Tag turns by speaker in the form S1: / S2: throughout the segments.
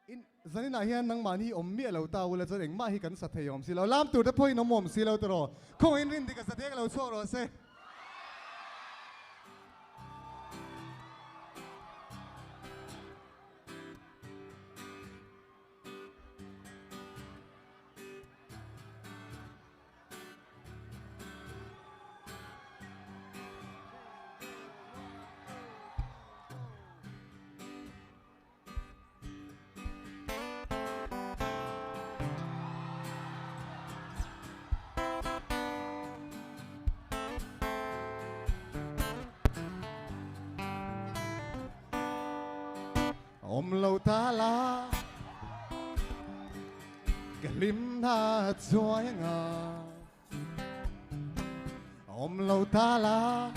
S1: in zanin a hian nang mani ommi lo ta wala zan eng ma hi kan sa theyom si lo lam tu te phoi no mom si lo tro ko in rin dik sa thek lo chho ro se om lo ta la cái lim tha chuối ngà om lo ta la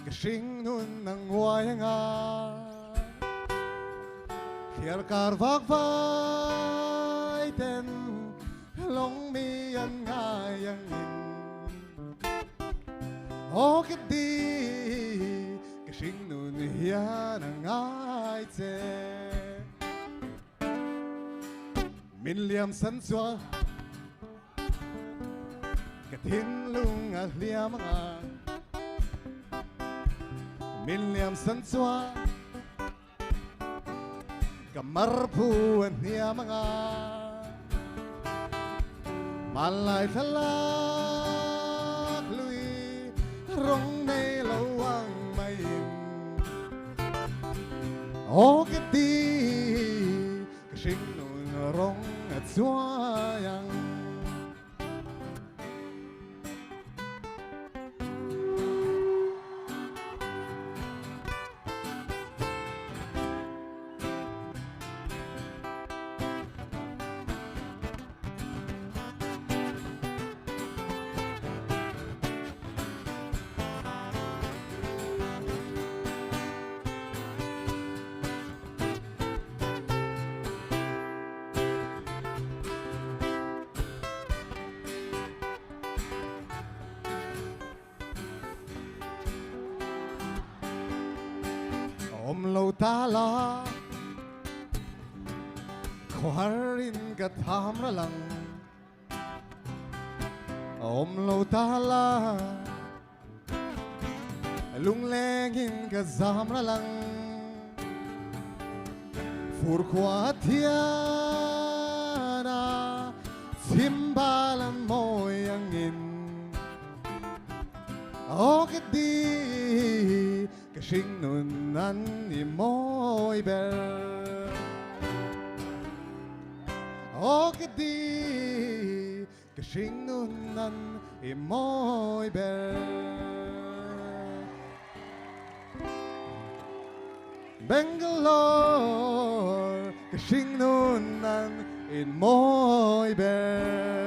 S1: cái sinh nun nang huay ngà khiar kar vak vai ten long mi an ngai yang in o cái đi cái sinh nun hian ang ngai che min liam san chua cái thiên lung a liam nga min liam san chua cái mar phu an liam nga malai thalak lui rong nei lo ang mai o cái đi cái sinh nun rong chua yang om lo ta la khwarin ka tham ra lang om lo ta la lung lengin ka zam ra lang fur khwa thiana simbalan moy angin o cái đi cái sinh nun ăn i môi bờ o cái đi cái sinh nun ăn i môi bờ Bangalore cái sinh nun ăn i môi bờ